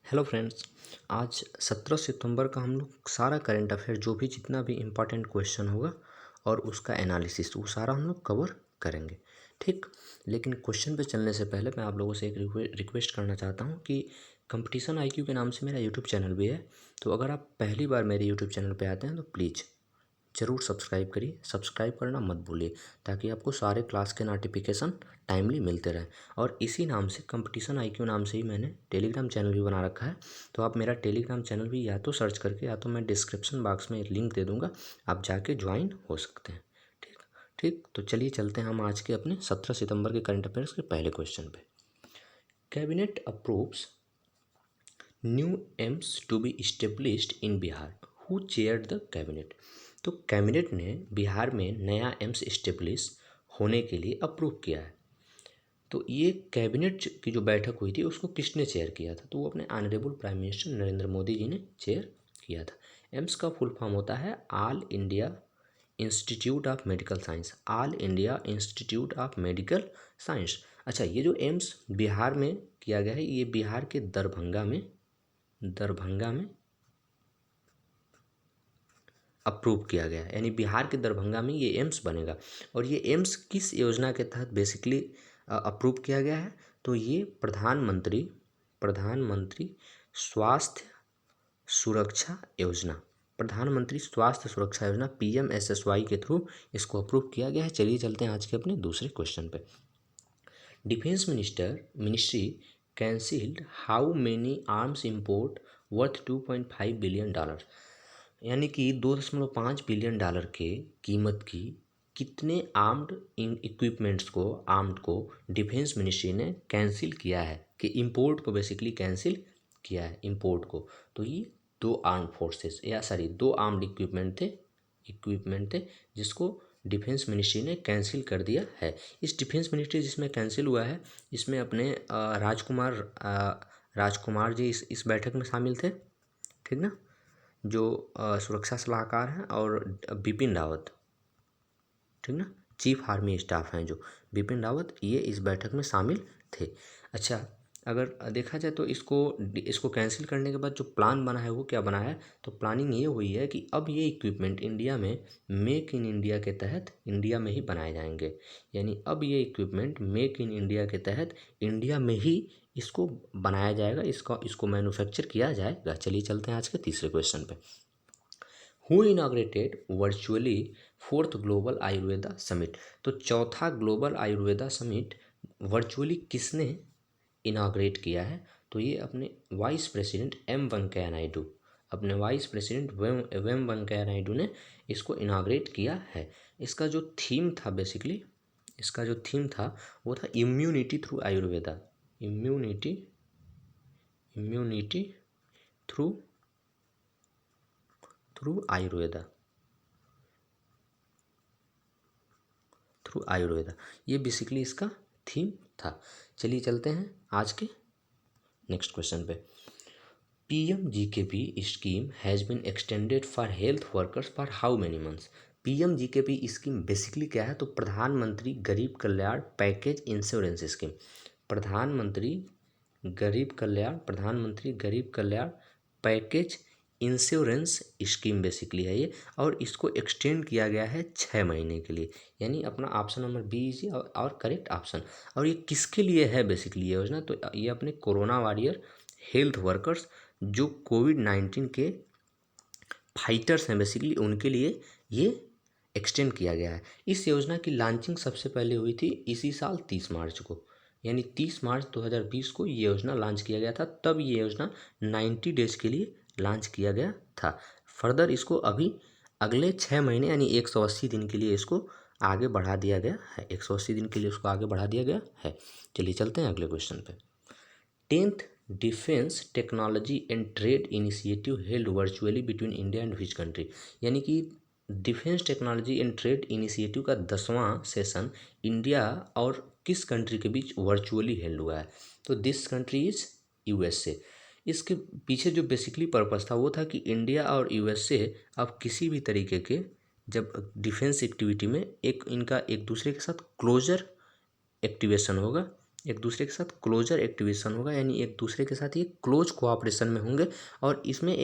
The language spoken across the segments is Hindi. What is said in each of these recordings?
Hello friends. आज 17 सितंबर का हम लोग सारा करंट अफेयर जो भी जितना भी इम्पोर्टेंट क्वेश्चन होगा और उसका एनालिसिस वो सारा हम लोग कवर करेंगे। ठीक, लेकिन क्वेश्चन पे चलने से पहले मैं आप लोगों से एक रिक्वेस्ट करना चाहता हूँ कि कंपटीशन आईक्यू के नाम से मेरा यूट्यूब चैनल भी है। तो अगर आप पहली बार मेरे यूट्यूब चैनल पे आते हैं तो प्लीज़ ज़रूर सब्सक्राइब करिए। सब्सक्राइब करना मत भूलिए ताकि आपको सारे क्लास के नोटिफिकेशन टाइमली मिलते रहें। और इसी नाम से कंपटीशन आईक्यू नाम से ही मैंने टेलीग्राम चैनल भी बना रखा है। तो आप मेरा टेलीग्राम चैनल भी या तो सर्च करके या तो मैं डिस्क्रिप्शन बॉक्स में लिंक दे दूँगा, आप जाके ज्वाइन हो सकते हैं। ठीक ठीक, तो चलिए चलते हैं हम आज के अपने 17 सितंबर के करंट अफेयर्स के पहले क्वेश्चन पे। Cabinet approves new AIIMS to be established in Bihar, who chaired the cabinet. तो कैबिनेट ने बिहार में नया एम्स इस्टेब्लिश होने के लिए अप्रूव किया है। तो ये कैबिनेट की जो बैठक हुई थी उसको किसने चेयर किया था? तो वो अपने honourable prime minister Narendra Modi ji ने चेयर किया था। एम्स का फुल फॉर्म होता है all India institute of medical science. All India institute of medical science. अच्छा, ये जो एम्स बिहार में किया गया है ये बिहार के दरभंगा में अप्रूव किया गया है, यानी बिहार के दरभंगा में ये एम्स बनेगा। और ये एम्स किस योजना के तहत बेसिकली अप्रूव किया गया है? तो ये प्रधानमंत्री स्वास्थ्य सुरक्षा योजना, प्रधानमंत्री स्वास्थ्य सुरक्षा योजना PMSSY के थ्रू इसको अप्रूव किया गया है। चलिए चलते हैं आज के अपने दूसरे क्वेश्चन पे। Defence ministry cancelled how many arms import worth $2.5 billion, यानी कि $2.5 बिलियन के कीमत की कितने आर्म्ड आर्म्ड को डिफेंस मिनिस्ट्री ने कैंसिल किया है, कि इंपोर्ट को बेसिकली कैंसिल किया है इंपोर्ट को। तो ये दो आर्म्ड इक्विपमेंट थे जिसको डिफेंस मिनिस्ट्री ने कैंसिल कर दिया है। इस डिफेंस मिनिस्ट्री जिसमें कैंसिल हुआ है इसमें अपने राजकुमार जी इस बैठक में शामिल थे, ठीक ना, जो सुरक्षा सलाहकार हैं, और बिपिन रावत, ठीक ना, चीफ आर्मी स्टाफ हैं जो बिपिन रावत, ये इस बैठक में शामिल थे। अच्छा, अगर देखा जाए तो इसको कैंसिल करने के बाद जो प्लान बना है वो क्या बना है? तो प्लानिंग ये हुई है कि अब ये इक्विपमेंट इंडिया में मेक इन इंडिया के तहत इंडिया में ही बनाए जाएंगे। यानी अब ये इक्विपमेंट मेक इन इंडिया के तहत इंडिया में ही इसको बनाया जाएगा, इसको मैन्युफैक्चर किया जाएगा। चलिए चलते हैं आज के तीसरे क्वेश्चन पे। Who inaugurated virtually fourth global Ayurveda summit. तो चौथा ग्लोबल आयुर्वेदा समिट वर्चुअली किसने इनाग्रेट किया है? तो ये अपने vice president M Venkaiah Naidu ने इसको इनाग्रेट किया है। इसका जो थीम था वो था immunity through Ayurveda. Immunity through Ayurveda, ये बेसिकली इसका थीम था। चलिए चलते हैं आज के नेक्स्ट क्वेश्चन पे। PMGKP scheme has been extended for health workers for how many months. PMGKP scheme basically क्या है? तो प्रधानमंत्री गरीब कल्याण पैकेज इंश्योरेंस स्कीम। प्रधानमंत्री गरीब कल्याण पैकेज इंश्योरेंस स्कीम बेसिकली है ये, और इसको एक्सटेंड किया गया है 6 महीने के लिए। यानी अपना ऑप्शन नंबर बी इज और करेक्ट ऑप्शन। और ये किसके लिए है बेसिकली ये योजना? तो ये अपने कोरोना वॉरियर हेल्थ वर्कर्स जो कोविड-19 के फाइटर्स हैं बेसिकली, उनके लिए ये एक्सटेंड किया गया है। इस योजना की लॉन्चिंग सबसे पहले हुई थी इसी साल 30 मार्च को, यानी 30 मार्च 2020 को ये योजना लॉन्च किया गया था। तब ये योजना 90 डेज के लिए लॉन्च किया गया था। फर्दर इसको अभी अगले 6 महीने यानी 180 दिन के लिए इसको आगे बढ़ा दिया गया है। 180 दिन के लिए उसको आगे बढ़ा दिया गया है। चलिए चलते हैं अगले क्वेश्चन पे। 10th defence technology and trade initiative held virtually between India and which country. यानी कि defence technology and trade initiative का 10वां सेशन इंडिया और किस कंट्री के बीच वर्चुअली हेल्ड हुआ है? तो दिस कंट्री इज USA। इसके पीछे जो बेसिकली पर्पस था वो था कि इंडिया और USA अब किसी भी तरीके के जब डिफेंस एक्टिविटी में इनका एक दूसरे के साथ क्लोजर एक्टिवेशन होगा एक दूसरे के साथ क्लोजर एक्टिवेशन होगा, यानी एक दूसरे के साथ ये क्लोज कोऑपरेशन में होंगे। और इसमें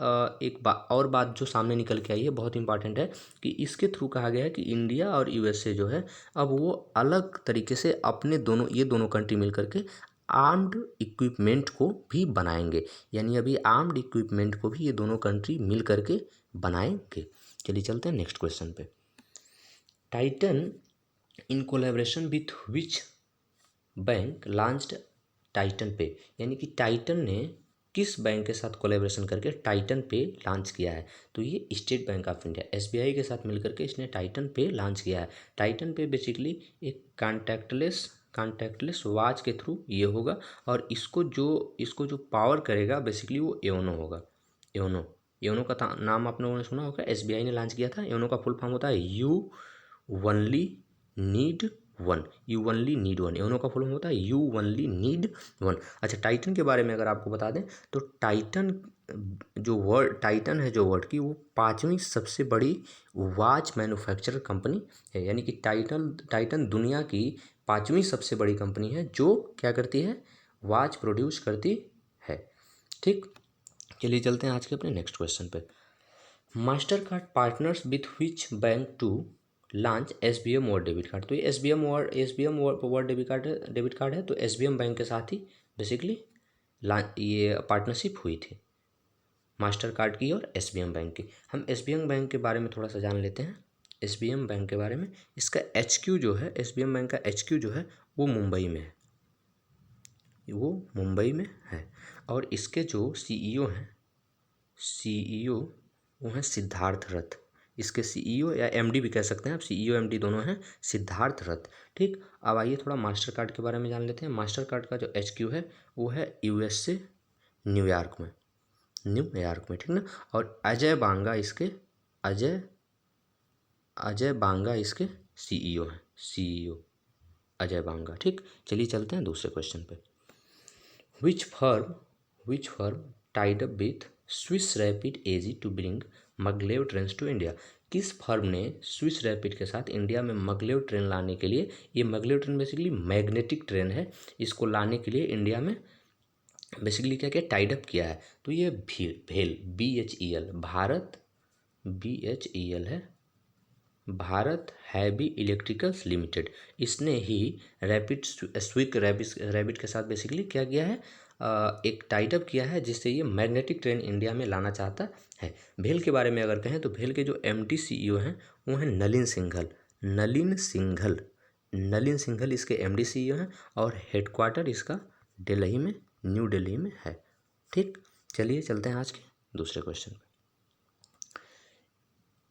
और बात जो सामने निकल के आई है, बहुत इंपॉर्टेंट है, कि इसके थ्रू कहा गया है कि इंडिया और यूएसए जो है अब वो अलग तरीके से अपने ये दोनों कंट्री मिल करके आर्म्ड इक्विपमेंट को भी बनाएंगे, यानी अभी आर्म्ड इक्विपमेंट को भी ये दोनों कंट्री मिल करके बनाएंगे। चलिए चलते हैं नेक्स्ट क्वेश्चन पे। Titan in collaboration with which bank launched Titan पे, यानी कि टाइटन ने किस बैंक के साथ कोलैबोरेशन करके टाइटन पे लॉन्च किया है? तो ये state bank of India SBI के साथ मिलकर के इसने टाइटन पे लॉन्च किया है। टाइटन पे बेसिकली एक कॉन्टैक्टलेस वॉच के थ्रू ये होगा, और इसको जो पावर करेगा बेसिकली वो योनो होगा। योनो का नाम आप लोगों ने सुना होगा, एसबीआई ने लॉन्च किया था। योनो का फुल फॉर्म होता है you only need one. You only need one, YONO का फुल फॉर्म होता है यू ओनली नीड वन। अच्छा, टाइटन के बारे में अगर आपको बता दें तो टाइटन है जो वर्ड की, वो 5वीं सबसे बड़ी वॉच मैन्युफैक्चरर कंपनी है। यानी कि टाइटन दुनिया की 5वीं सबसे बड़ी कंपनी है जो क्या करती है? वॉच प्रोड्यूस करती है। ठीक, चलिए चलते हैं आज के अपने नेक्स्ट क्वेश्चन पे। Mastercard partners with which bank to launch SBM world debit card. तो ये एसबीएम वर्ल्ड डेबिट कार्ड है, तो एसबीएम बैंक के साथ ही बेसिकली ये पार्टनरशिप हुई थी मास्टर कार्ड की और एसबीएम बैंक की। हम एसबीएम बैंक के बारे में थोड़ा सा जान लेते हैं। एसबीएम बैंक के बारे में, इसका एचक्यू जो है, एसबीएम बैंक का एचक्यू जो है वो मुंबई में है, और इसके जो सीईओ वो हैं सिद्धार्थ रथ। इसके सीईओ या एमडी भी कह सकते हैं आप, सीईओ एमडी दोनों हैं सिद्धार्थ रथ। ठीक, अब आइए थोड़ा मास्टर कार्ड के बारे में जान लेते हैं। मास्टर कार्ड का जो एचक्यू है वो है यूएसए न्यूयॉर्क में, ठीक ना। और अजय बांगा इसके सीईओ हैं, अजय बांगा। ठीक, चलिए चलते हैं दूसरे क्वेश्चन पे। Which firm tied up with Swiss Rapide AG to bring maglev trains to India. किस फर्म ने स्विस रैपिड के साथ इंडिया में maglev ट्रेन लाने के लिए, ये maglev train basically magnetic train है, इसको लाने के लिए इंडिया में बेसिकली क्या क्या टाइड अप किया है? तो ये भेल BHEL है, भारत हैवी इलेक्ट्रिकल्स लिमिटेड, इसने ही रैपिड के साथ बेसिकली क्या किया है? एक टाइटअप किया है जिससे ये मैग्नेटिक ट्रेन इंडिया में लाना चाहता है। भेल के बारे में अगर कहें तो भेल के जो एमडी सीईओ हैं वो हैं नलिन सिंघल इसके एमडी सीईओ हैं, और हेडक्वार्टर इसका न्यू दिल्ली में है। ठीक, चलिए चलते हैं आज के दूसरे क्वेश्चन पे।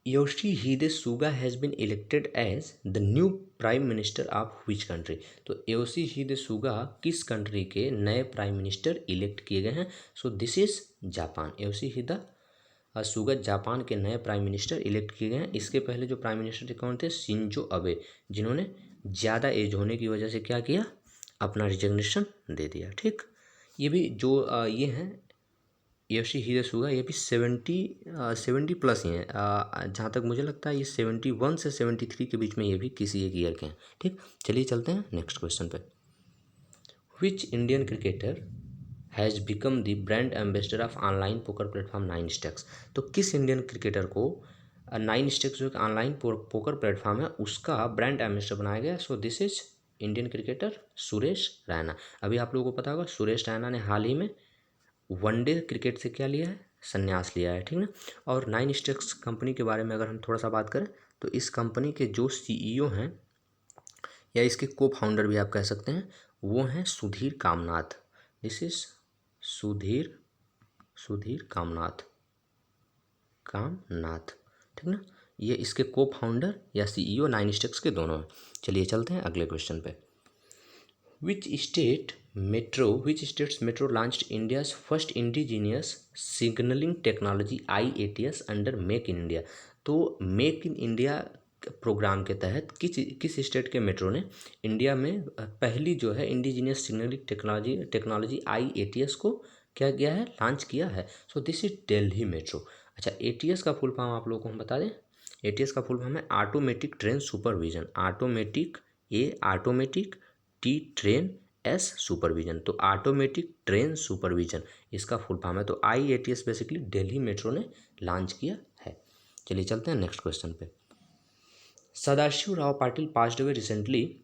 Yoshihide Suga has been elected as the new prime minister of which country. तो योशिहिदे सुगा किस कंट्री के नए प्राइम मिनिस्टर इलेक्ट किए गए हैं? So this is Japan. Yoshihide Suga Japan के नए प्राइम मिनिस्टर इलेक्ट किए गए हैं। इसके पहले जो प्राइम मिनिस्टर थे कौन थे? शिंजो अबे, जिन्होंने ज़्यादा एज होने की वजह से क्या किया? अपना रिजिग्नेशन दे दिया। ठीक, ये भी जो ये हैं योशिहिदे सुगा, ये भी 70 प्लस ही हैं। जहाँ तक मुझे लगता है ये 71 से 73 के बीच में ये भी किसी एक ईयर के हैं। ठीक, चलिए चलते हैं नेक्स्ट क्वेश्चन पे। Which Indian cricketer has become the brand ambassador of online poker platform 9stacks। तो किस इंडियन क्रिकेटर को 9stacks जो ऑनलाइन पोकर प्लेटफॉर्म है उसका ब्रांड एम्बेसडर बनाया गया? सो this is Indian cricketer Suresh Raina. अभी आप लोगों को पता होगा सुरेश रैना ने हाल ही में वनडे क्रिकेट से क्या लिया है? संन्यास लिया है। ठीक ना। और 9stacks कंपनी के बारे में अगर हम थोड़ा सा बात करें तो इस कंपनी के जो सीईओ हैं या इसके को फाउंडर भी आप कह सकते हैं, वो हैं सुधीर कामनाथ। दिस इज सुधीर कामनाथ, ठीक ना। ये इसके को फाउंडर या सीईओ 9stacks के दोनों हैं। चलिए चलते हैं अगले क्वेश्चन पे। Which states metro launched India's first indigenous signalling technology IATS under make in India. तो मेक इन इंडिया प्रोग्राम के तहत किस स्टेट के मेट्रो ने इंडिया में पहली जो है इंडिजीनियस सिग्नलिंग टेक्नोलॉजी IATS को क्या किया है? लॉन्च किया है। So this is Delhi metro. अच्छा, ATS का फुल फॉर्म आप लोगों को हम बता दें। ATS का फुल फॉर्म है automatic train supervision. Automatic T train S supervision, तो ऑटोमेटिक ट्रेन सुपरविजन इसका फुल फॉर्म है। तो IATS बेसिकली दिल्ली मेट्रो ने लॉन्च किया है। चलिए चलते हैं नेक्स्ट क्वेश्चन पे। Sadashiv Rao Patil passed away recently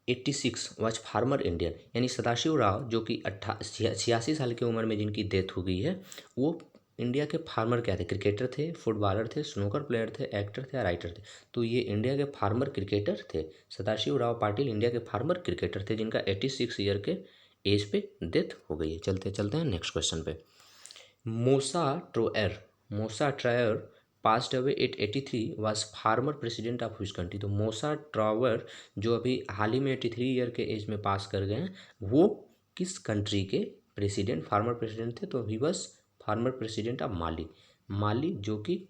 86 was farmer Indian, यानी सदाशिव राव जो कि 86 साल की उम्र में जिनकी डेथ हो गई है, वो इंडिया के फार्मर क्या थे? क्रिकेटर थे, फुटबॉलर थे, स्नूकर प्लेयर थे, एक्टर थे या राइटर थे? तो ये इंडिया के फार्मर क्रिकेटर थे। सदाशिव राव पाटिल इंडिया के फार्मर क्रिकेटर थे जिनका 86 ईयर के एज पे डेथ हो गई है। चलते चलते हैं नेक्स्ट क्वेश्चन पे। Moussa Traore passed away at 83 was former president of which country? तो मोसा ट्रावर जो अभी हाल ही में 83 ईयर के एज में पास कर गए हैं, वो किस कंट्री के प्रेसिडेंट फार्मर प्रेसिडेंट थे? तो he was former president of Mali, जो कि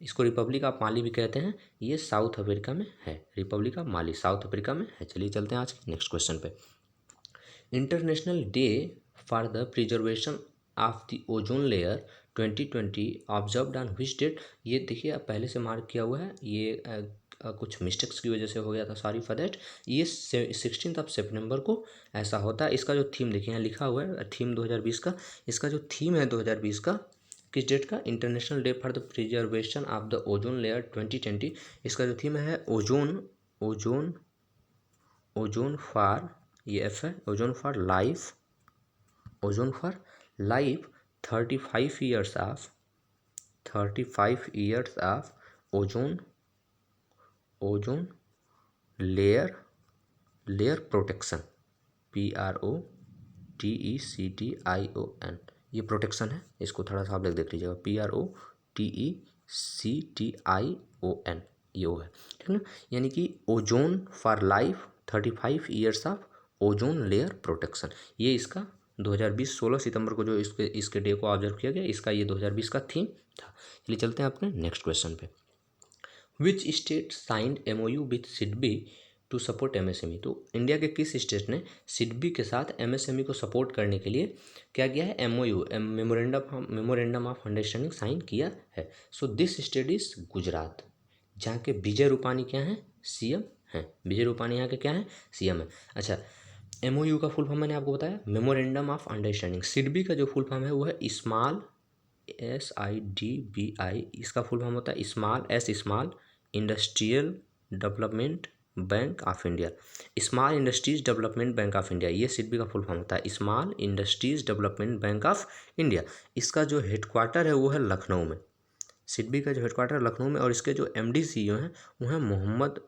इसको रिपब्लिक ऑफ माली भी कहते हैं। ये साउथ अफ्रीका में है, Republic of Mali South Africa में है। चलिए चलते हैं आज के नेक्स्ट क्वेश्चन पे। International day for the preservation of the ozone layer 2020 observed on which date? ये देखिए अब पहले से मार्क किया हुआ है, ये कुछ मिस्टेक्स की वजह से हो गया था, सॉरी फॉर दैट। ये 16 सितंबर को ऐसा होता है। इसका जो थीम देखिए यहाँ लिखा हुआ है, थीम 2020 का। इसका जो थीम है 2020 का, किस डेट का? International day for the preservation of the ozone layer 2020। इसका जो थीम है ओजोन फॉर, ये एफ है, ozone for life 35 years of ozone layer protection, PROTECTION, ये प्रोटेक्शन है। इसको थोड़ा सा आप लोग देख लीजिएगा, PROTECTION, ये वो है, ठीक है ना। यानी कि ozone for life 35 years of ozone layer protection, ये इसका 2020 16 सितंबर को जो इसके डे को ऑब्जर्व किया गया, इसका ये 2020 का थीम था। चलिए चलते हैं अपने नेक्स्ट क्वेश्चन पे। Which state signed MOU with SIDBI to support MSME? तो इंडिया के किस स्टेट ने सिडबी के साथ MSME को सपोर्ट करने के लिए क्या किया है? MOU, memorandum of understanding sign किया है। So this state is Gujarat, जहाँ के विजय रूपानी क्या हैं? CM हैं। विजय रूपानी यहाँ के क्या हैं? CM है। अच्छा, MOU का फुल फॉर्म मैंने आपको बताया, मेमोरेंडम ऑफ अंडरस्टैंडिंग। सिडबी का जो फुल फॉर्म है वो है स्मॉल, SIDBI, इसका फुल फॉर्म होता है small industrial development bank of India, small industries development bank of India, ये सिडबी का फुल फॉर्म होता है, small industries development bank of India. इसका जो हेडक्वार्टर है वो है लखनऊ में। सिडबी का जो हेडक्वार्टर लखनऊ में, और इसके जो MD CEO हैं वो हैं मोहम्मद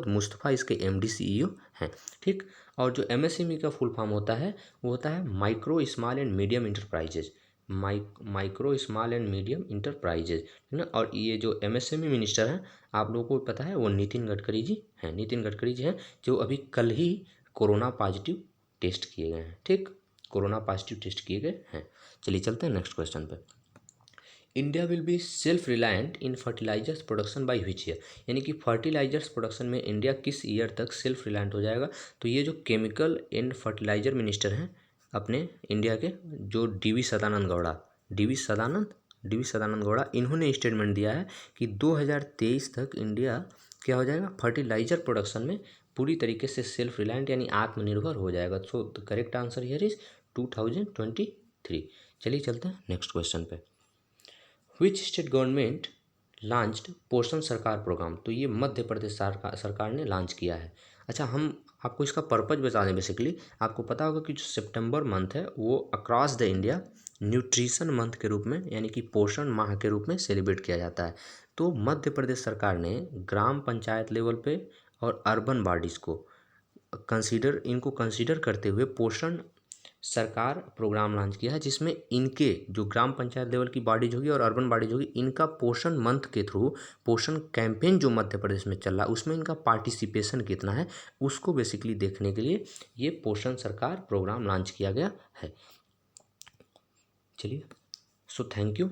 मुस्तफ़ा इसके MD CEO हैं, ठीक। और जो MSME का फुल फॉर्म होता है वो होता है micro small and medium enterprises, micro small and medium enterprises, है ना। और ये जो MSME मिनिस्टर हैं, आप लोगों को पता है, वो नितिन गडकरी जी हैं, जो अभी कल ही कोरोना पॉजिटिव टेस्ट किए गए हैं, ठीक, कोरोना पॉजिटिव टेस्ट किए गए हैं। चलिए चलते हैं नेक्स्ट क्वेश्चन पे। India will be self reliant in fertilisers production by which year? यानी कि फर्टिलाइजर्स प्रोडक्शन में इंडिया किस ईयर तक सेल्फ रिलायंट हो जाएगा? तो ये जो केमिकल एंड फर्टिलाइजर मिनिस्टर हैं अपने इंडिया के, जो DV सदानंद गौड़ा, इन्होंने स्टेटमेंट दिया है कि 2023 तक इंडिया क्या हो जाएगा? फर्टिलाइजर प्रोडक्शन में पूरी तरीके से सेल्फ रिलायंट यानी आत्मनिर्भर हो जाएगा। So the correct answer here is 2023। चलिए चलते हैं नेक्स्ट क्वेश्चन पे। विच स्टेट गवर्नमेंट लॉन्च्ड पोषण सरकार प्रोग्राम? तो ये मध्य प्रदेश सरकार ने लॉन्च किया है। अच्छा, हम आपको इसका पर्पज बता दें। बेसिकली आपको पता होगा कि जो सितंबर मंथ है वो across the India nutrition month के रूप में, यानी कि पोषण माह के रूप में सेलिब्रेट किया जाता है। तो मध्य प्रदेश सरकार ने ग्राम पंचायत लेवल पे और अर्बन बॉडीज़ को कंसीडर करते हुए पोषण सरकार प्रोग्राम लॉन्च किया है, जिसमें इनके जो ग्राम पंचायत लेवल की बॉडीज होगी और अर्बन बॉडीज होगी, इनका पोषण मंथ के थ्रू पोषण कैंपेन जो मध्य प्रदेश में चल रहा है उसमें इनका पार्टिसिपेशन कितना है, उसको बेसिकली देखने के लिए ये पोषण सरकार प्रोग्राम लॉन्च किया गया है। चलिए, सो थैंक यू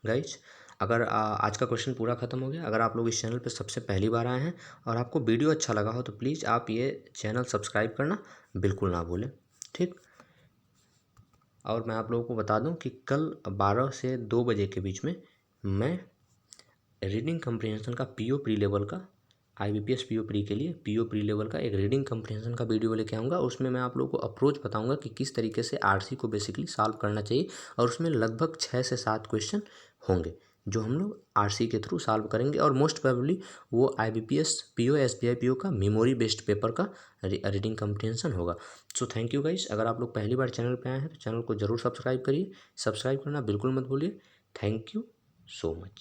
गाइज। अगर आज का क्वेश्चन पूरा ख़त्म हो गया। अगर आप लोग इस चैनल पर सबसे पहली बार आए हैं और आपको वीडियो अच्छा लगा हो तो प्लीज़ आप ये चैनल सब्सक्राइब करना बिल्कुल ना भूलें, ठीक। और मैं आप लोगों को बता दूं कि कल 12 से 2 बजे के बीच में मैं रीडिंग कम्प्रीहेंशन का PO प्री लेवल का IBPS PO प्री के लिए PO प्री लेवल का एक रीडिंग कम्प्रीहेंशन का वीडियो लेके आऊँगा। उसमें मैं आप लोगों को अप्रोच बताऊँगा कि किस तरीके से RC को बेसिकली सॉल्व करना चाहिए, और उसमें लगभग 6 से 7 क्वेश्चन होंगे जो हम लोग RC के थ्रू सॉल्व करेंगे, और मोस्ट प्रोबेबली वो IBPS PO SBI PO का मेमोरी बेस्ड पेपर का रीडिंग कम्प्रीहेंशन होगा। So thank you guys. अगर आप लोग पहली बार चैनल पे आए हैं तो चैनल को ज़रूर सब्सक्राइब करिए, सब्सक्राइब करना बिल्कुल मत भूलिए। Thank you so much.